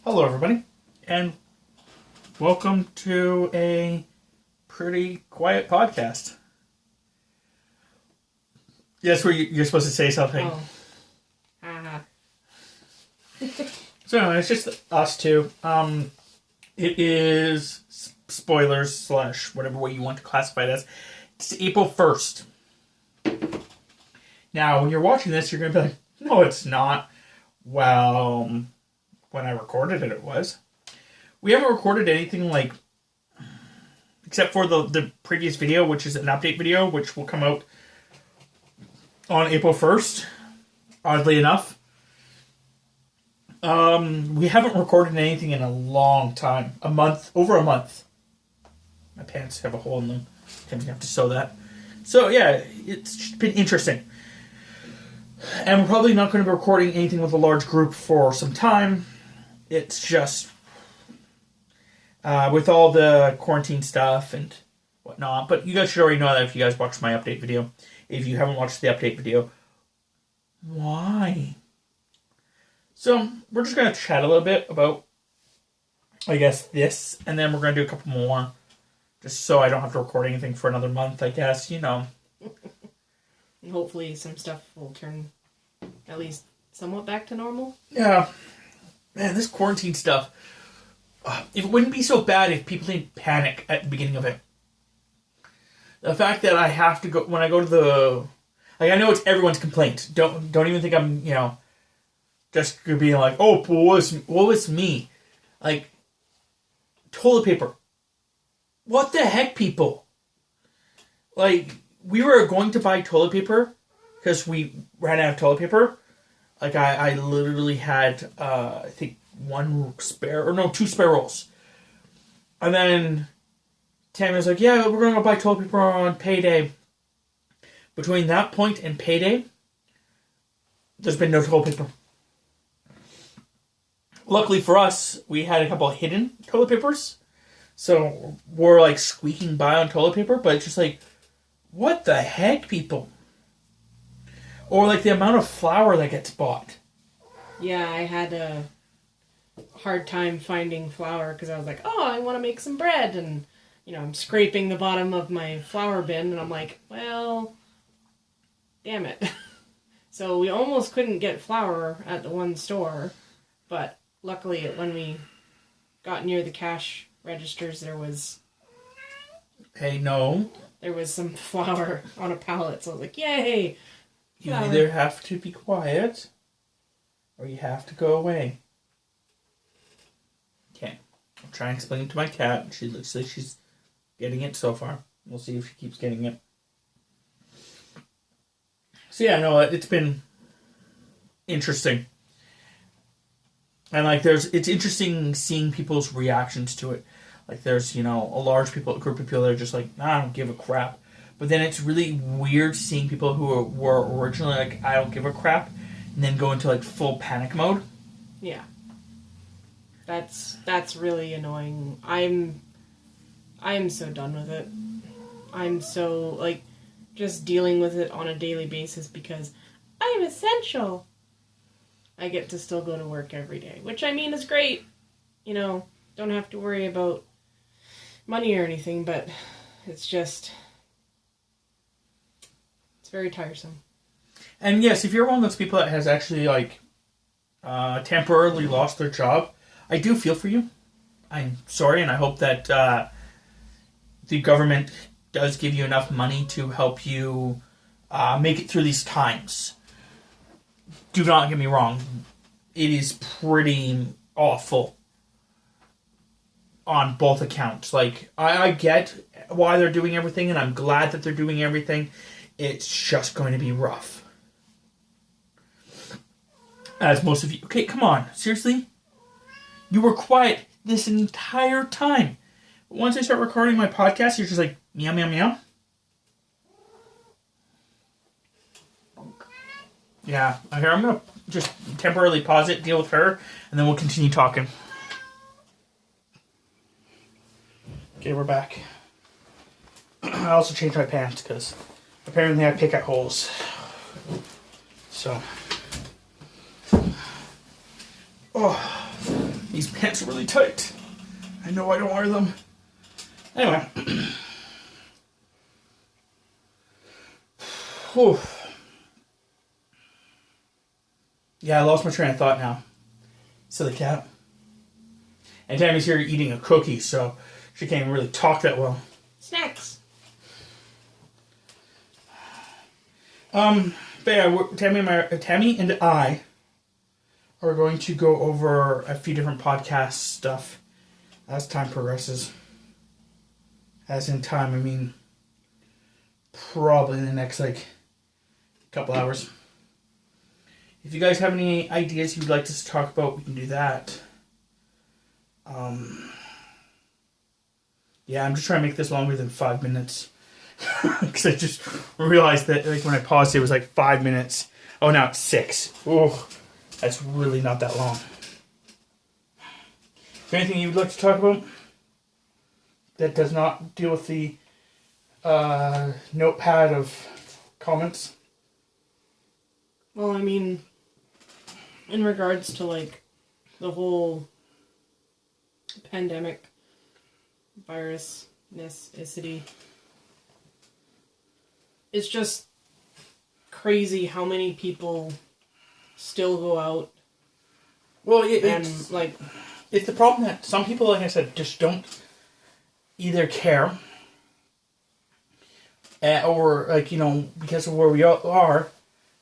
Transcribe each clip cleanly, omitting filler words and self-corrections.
Hello, everybody, and welcome to a pretty quiet podcast. Yes, you're supposed to say something. Oh. So, anyway, it's just us two. It is spoilers / whatever way you want to classify it as. It's April 1st. Now, when you're watching this, you're going to be like, no, it's not. Well, when I recorded it, it was. We haven't recorded anything like, except for the previous video, which is an update video, which will come out on April 1st, oddly enough. We haven't recorded anything in a long time. Over a month. My pants have a hole in them. I'm going to have to sew that. So, yeah, it's been interesting. And we're probably not going to be recording anything with a large group for some time. It's just with all the quarantine stuff and whatnot. But you guys should already know that if you guys watched my update video. If you haven't watched the update video, why? So, we're just going to chat a little bit about, I guess, this. And then we're going to do a couple more. Just so I don't have to record anything for another month, I guess. You know. And hopefully some stuff will turn at least somewhat back to normal. Yeah. Man, this quarantine stuff. It wouldn't be so bad if people didn't panic at the beginning of it. The fact that I have to go when I go to the, like, I know it's everyone's complaint. Don't even think I'm just being like, oh, what was me, like, toilet paper. What the heck, people? Like, we were going to buy toilet paper because we ran out of toilet paper. Like, I literally had, I think, two spare rolls. And then Tammy was like, yeah, we're going to go buy toilet paper on payday. Between that point and payday, there's been no toilet paper. Luckily for us, we had a couple of hidden toilet papers. So we're, like, squeaking by on toilet paper, but it's just like, what the heck, people? Or, like, the amount of flour that gets bought. Yeah, I had a hard time finding flour because I was like, oh, I want to make some bread. And, I'm scraping the bottom of my flour bin, and I'm like, well, damn it. So we almost couldn't get flour at the one store, but luckily when we got near the cash registers, there was... Hey, no. There was some flour on a pallet, so I was like, yay! You either have to be quiet, or you have to go away. Okay. I'll try and explain it to my cat. She looks like she's getting it so far. We'll see if she keeps getting it. So yeah, no, it's been interesting. And, like, it's interesting seeing people's reactions to it. Like, there's, a large group of people that are just like, nah, I don't give a crap. But then it's really weird seeing people who were originally like, I don't give a crap, and then go into, like, full panic mode. Yeah. That's really annoying. I'm so done with it. I'm so, like, just dealing with it on a daily basis because I'm essential. I get to still go to work every day, which, I mean, is great. Don't have to worry about money or anything, but it's just, it's very tiresome. And yes, if you're one of those people that has actually, like, temporarily lost their job, I do feel for you. I'm sorry, and I hope that the government does give you enough money to help you make it through these times. Do not get me wrong. It is pretty awful on both accounts. Like, I get why they're doing everything, and I'm glad that they're doing everything. It's just going to be rough. As most of you... Okay, come on. Seriously? You were quiet this entire time. But once I start recording my podcast, you're just like, meow, meow, meow. Yeah. Okay, I'm going to just temporarily pause it, deal with her, and then we'll continue talking. Okay, we're back. I also changed my pants because apparently I pick at holes. So. Oh. These pants are really tight. I know I don't wear them. Anyway. Whew. Yeah, I lost my train of thought now. Silly cat. And Tammy's here eating a cookie, so she can't even really talk that well. Snacks. But yeah, Tammy and I are going to go over a few different podcast stuff as time progresses. As in time, I mean, probably in the next, couple hours. If you guys have any ideas you'd like us to talk about, we can do that. Yeah, I'm just trying to make this longer than 5 minutes. Because I just realized that when I paused it was 5 minutes. Oh, now it's 6. Oh, that's really not that long. Is there anything you'd like to talk about that does not deal with the notepad of comments? Well, I mean, in regards to the whole pandemic virusnicity, it's just crazy how many people still go out. Well, it's the problem that some people, like I said, just don't either care or because of where we are,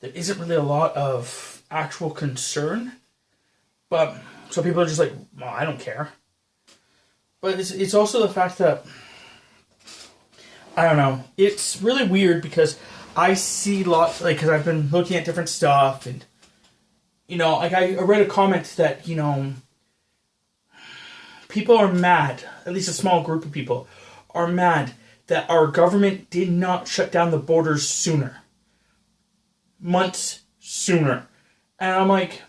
there isn't really a lot of actual concern. But so people are just well, I don't care. But it's also the fact that I don't know. It's really weird because I see lots because I've been looking at different stuff and I read a comment that people are mad. At least a small group of people are mad that our government did not shut down the borders sooner. Months sooner. And I'm like,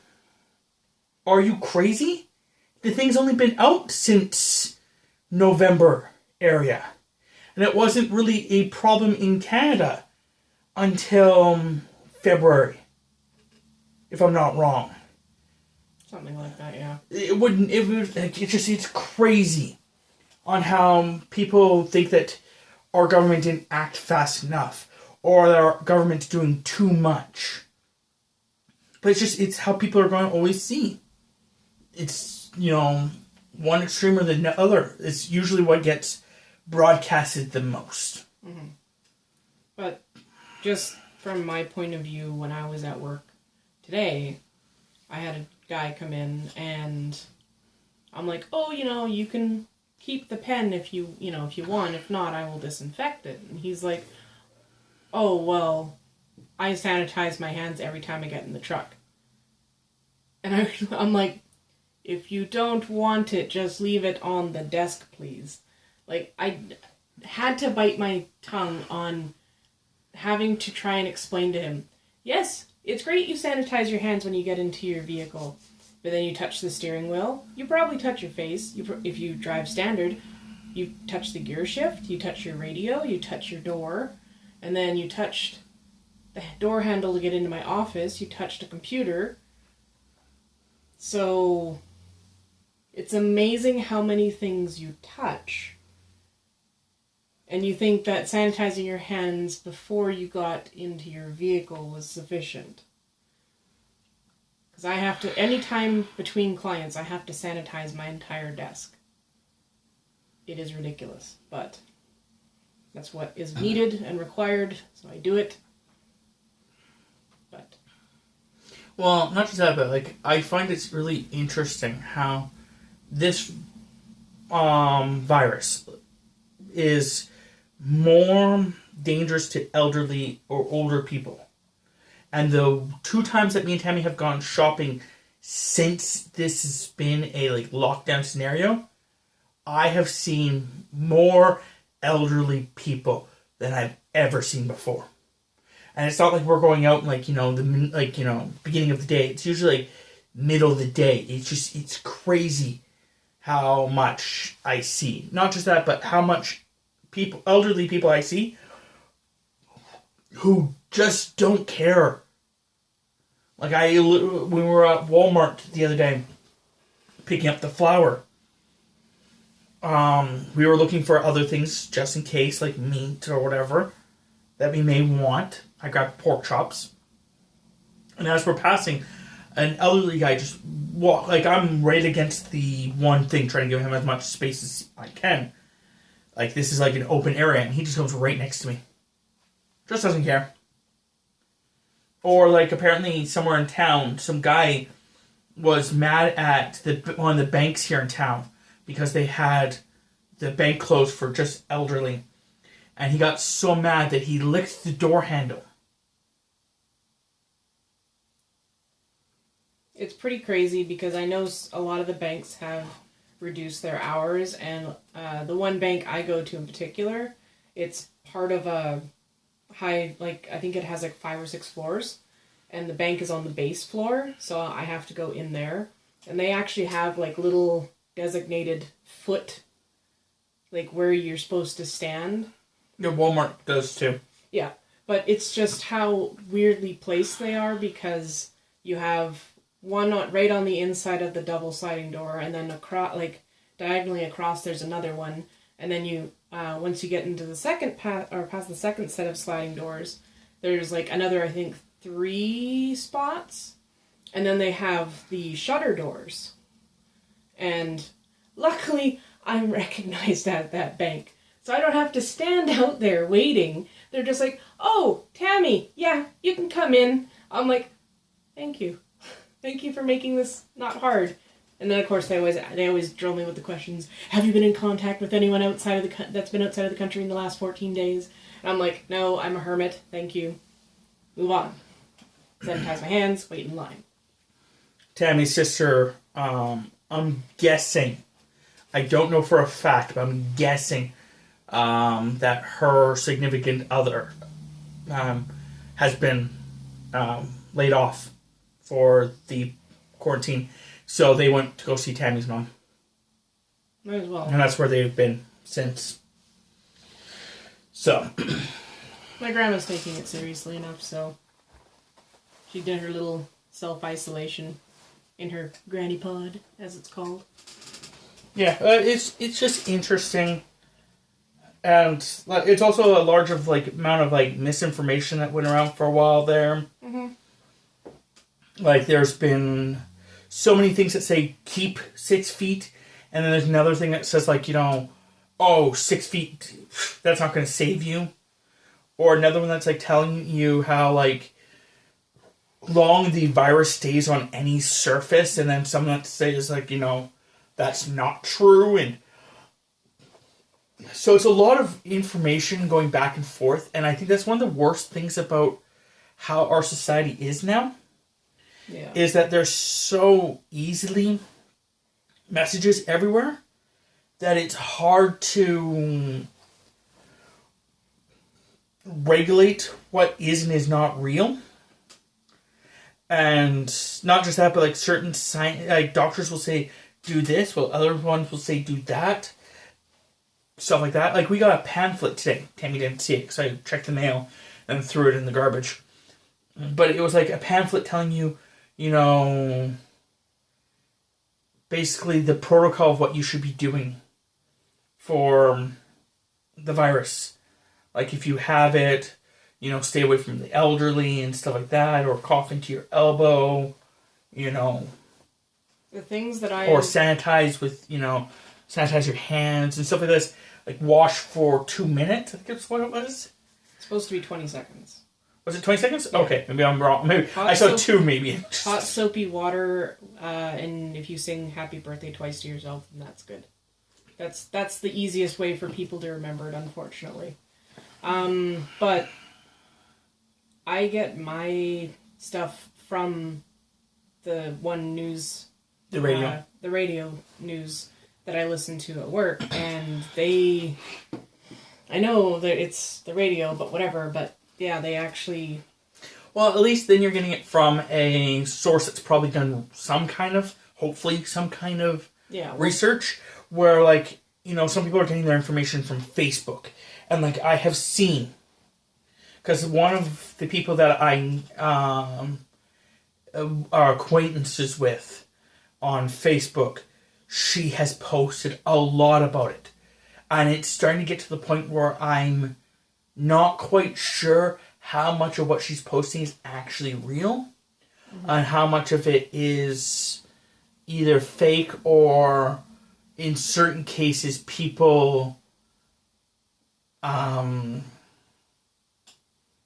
are you crazy? The thing's only been out since November area. And it wasn't really a problem in Canada until February. If I'm not wrong. Something like that, yeah. It's crazy on how people think that our government didn't act fast enough. Or that our government's doing too much. But it's how people are going to always see. It's, one extreme or the other. It's usually what gets broadcasted the most. Mm-hmm. But just from my point of view, when I was at work today, I had a guy come in and I'm like, oh, you can keep the pen if you want. If not, I will disinfect it. And he's like, oh, well, I sanitize my hands every time I get in the truck. And I'm like, if you don't want it, just leave it on the desk, please. I had to bite my tongue on having to try and explain to him, yes, it's great you sanitize your hands when you get into your vehicle, but then you touch the steering wheel, you probably touch your face. If you drive standard, you touch the gear shift, you touch your radio, you touch your door, and then you touched the door handle to get into my office, you touched a computer. So it's amazing how many things you touch. And you think that sanitizing your hands before you got into your vehicle was sufficient. Because I have to, anytime between clients, I have to sanitize my entire desk. It is ridiculous, but that's what is needed and required, so I do it. But well, not just that, but I find it's really interesting how this virus is more dangerous to elderly or older people. And the 2 times that me and Tammy have gone shopping since this has been a lockdown scenario, I have seen more elderly people than I've ever seen before. And it's not like we're going out in beginning of the day. It's usually middle of the day. It's crazy how much I see. Not just that, but how much elderly people I see who just don't care. When we were at Walmart the other day, picking up the flour. We were looking for other things just in case, like meat or whatever that we may want. I grabbed pork chops. And as we're passing, an elderly guy just walked, like I'm right against the one thing, trying to give him as much space as I can. Like this is like an open area, and he just comes right next to me. Just doesn't care. Or like apparently somewhere in town, some guy was mad at one of the banks here in town because they had the bank closed for just elderly. And he got so mad that he licked the door handle. It's pretty crazy because I know a lot of the banks have reduced their hours, and the one bank I go to in particular, it's part of a high, like I think it has like 5 or 6 floors, and the bank is on the base floor, so I have to go in there. And they actually have like little designated foot, like where you're supposed to stand. Yeah, Walmart does too. Yeah, but it's just how weirdly placed they are, because you have one right on the inside of the double sliding door, and then across, like diagonally across, there's another one, and then you once you get into the second past the second set of sliding doors, there's like another, I think, 3 spots, and then they have the shutter doors. And luckily, I'm recognized at that bank, so I don't have to stand out there waiting. They're just like, "Oh, Tammy, yeah, you can come in." I'm like, "Thank you. Thank you for making this not hard." And then, of course, they always drill me with the questions. Have you been in contact with anyone outside of that's been outside of the country in the last 14 days? And I'm like, no, I'm a hermit. Thank you. Move on. Sanitize my hands. Wait in line. Tammy's sister, I'm guessing, I don't know for a fact, but I'm guessing that her significant other has been laid off for the quarantine. So they went to go see Tammy's mom. Might as well. And that's where they've been since. So. My grandma's taking it seriously enough, so she did her little self-isolation in her granny pod, as it's called. Yeah, it's just interesting. And it's also a large amount of misinformation that went around for a while there. Mm-hmm. Like there's been so many things that say keep 6 feet, and then there's another thing that says 6 feet, that's not going to save you. Or another one that's telling you how long the virus stays on any surface, and then some that says that's not true. And so it's a lot of information going back and forth, and I think that's one of the worst things about how our society is now. Yeah. Is that there's so easily messages everywhere that it's hard to regulate what is and is not real. And not just that, but certain doctors will say do this, while other ones will say do that. Stuff like that. We got a pamphlet today. Tammy didn't see it because I checked the mail and threw it in the garbage. But it was a pamphlet telling you, basically the protocol of what you should be doing for the virus. If you have it, stay away from the elderly and stuff like that, or cough into your elbow, The things that or sanitize sanitize your hands and stuff like this. Wash for 2 minutes, I think that's what it was. It's supposed to be 20 seconds. Was it 20 seconds? Yeah. Okay, maybe I'm wrong. Maybe I saw 2, maybe. Hot soapy water, and if you sing happy birthday twice to yourself, then that's good. That's the easiest way for people to remember it, unfortunately. But I get my stuff from the one news... The radio. The radio news that I listen to at work, and they... I know that it's the radio, but whatever, but yeah, they actually... Well, at least then you're getting it from a source that's probably done hopefully some kind of research, where some people are getting their information from Facebook. And I have seen, because one of the people that I are acquaintances with on Facebook she has posted a lot about it. And it's starting to get to the point where I'm not quite sure how much of what she's posting is actually real. And how much of it is either fake or, in certain cases, people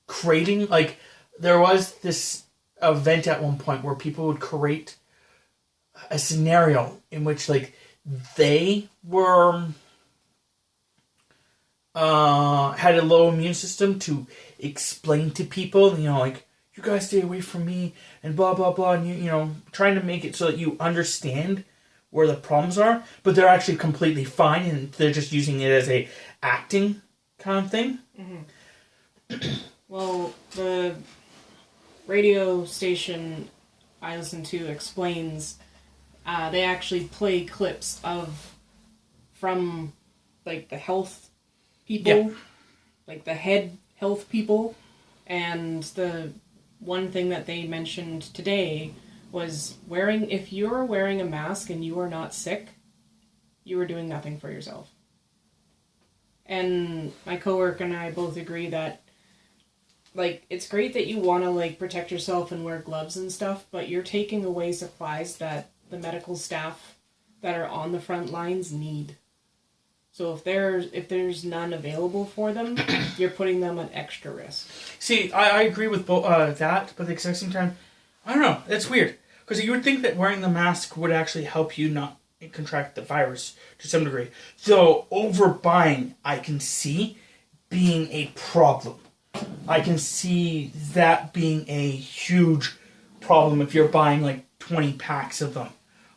creating, like, there was this event at one point where people would create a scenario in which, like, they were had a low immune system to explain to people, you know, like, you guys stay away from me and blah blah blah, and you know, trying to make it so that you understand where the problems are, but they're actually completely fine and they're just using it as a acting kind of thing. Well, the radio station I listen to explains they actually play clips from like the health people, like the head health people, and the one thing that they mentioned today was if you're wearing a mask and you are not sick, you are doing nothing for yourself. And my coworker and I both agree that, like, it's great that you want to, like, protect yourself and wear gloves and stuff, but you're taking away supplies that the medical staff that are on the front lines need. So if there's none available for them, you're putting them at extra risk. See, I agree with that, but at the same time, I don't know. It's weird. Because you would think that wearing the mask would actually help you not contract the virus to some degree. So overbuying, I can see being a problem. I can see that being a huge problem if you're buying like 20 packs of them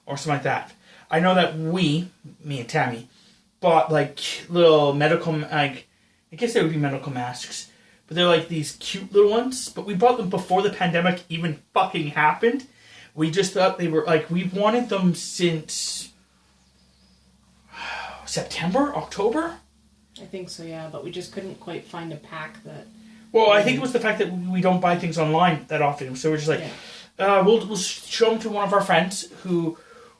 or something like that. I know that me and Tammy, bought like little medical, like, I guess they would be medical masks, but they're like these cute little ones. But we bought them before the pandemic even fucking happened. We just thought they were like, we've wanted them since September, October. I think so, yeah, but we just couldn't quite find a pack that. Well, I think it was the fact that we don't buy things online that often, so we're just like, we'll show them to one of our friends who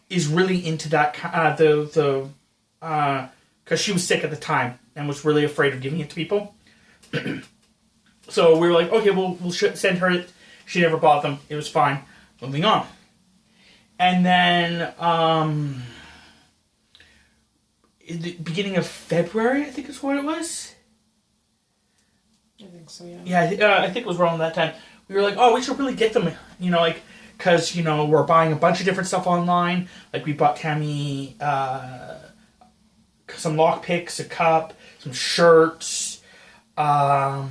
is really into that because she was sick at the time and was really afraid of giving it to people. So we were like, okay, we'll send her it. She never bought them. It was fine. Moving on. And then in the beginning of February, I think is what it was. I think so, yeah. Yeah, I think it was around that time. We were like, oh, we should really get them, you know, like, because, you know, we're buying a bunch of different stuff online. Like, we bought Tammy some lockpicks, a cup, some shirts. What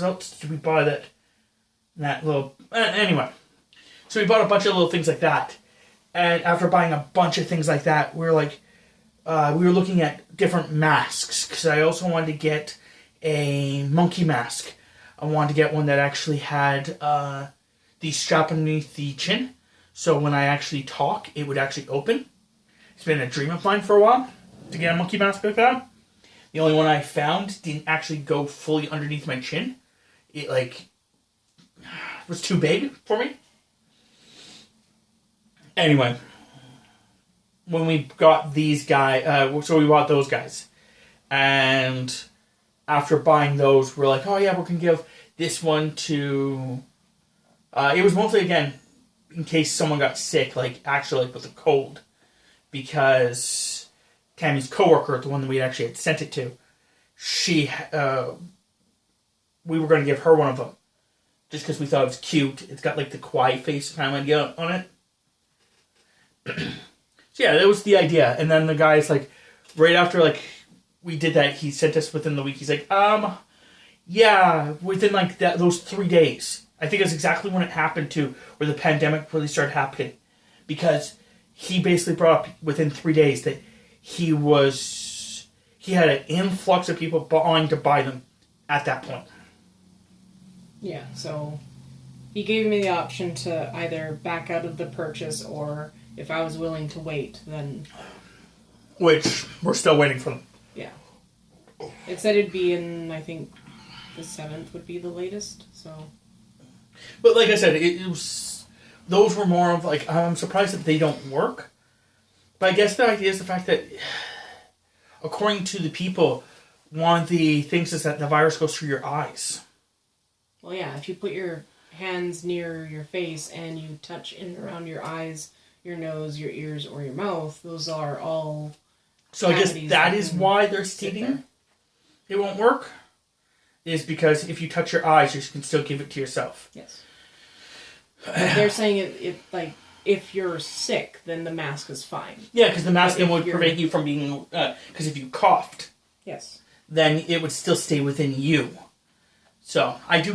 else did we buy that little... anyway. So we bought a bunch of little things like that. And after buying a bunch of things like that, we were like... we were looking at different masks. Because I also wanted to get a monkey mask. I wanted to get one that actually had the strap underneath the chin. So when I actually talk, it would actually open. It's been a dream of mine for a while to get a monkey mask like that. The only one I found didn't actually go fully underneath my chin. It, like, was too big for me. Anyway, when we got these guys, so we bought those guys. And after buying those, we're like, oh yeah, we're going to give this one to... it was mostly, again, in case someone got sick, like, actually, like, with a cold. Because Tammy's coworker, the one that we actually had sent it to, she, we were going to give her one of them. Just because we thought it was cute. It's got, like, the quiet face kind of idea on it. So, yeah, that was the idea. And then the guy's like, right after, like, we did that, he sent us within the week. He's like, yeah, within, like, those 3 days. I think that's exactly when it happened, too, where the pandemic really started happening. Because he basically brought up within 3 days that he had an influx of people wanting to buy them at that point. Yeah, so he gave me the option to either back out of the purchase or if I was willing to wait, then... Which, we're still waiting for them. Yeah. It said it'd be in, I think, the 7th would be the latest, so... But like I said, it was... Those were more of like, I'm surprised that they don't work. But I guess the idea is the fact that, according to the people, one of the things is that the virus goes through your eyes. Well, yeah, if you put your hands near your face and you touch in and around your eyes, your nose, your ears, or your mouth, those are all. So I guess cavities that that is can why they're sit stating there. it won't work. Is because if you touch your eyes, you can still give it to yourself. Yes. They're saying it like if you're sick, then the mask is fine. Yeah, because the mask But if would you're- prevent you from being. Because if you coughed, Yes. then it would still stay within you. So I do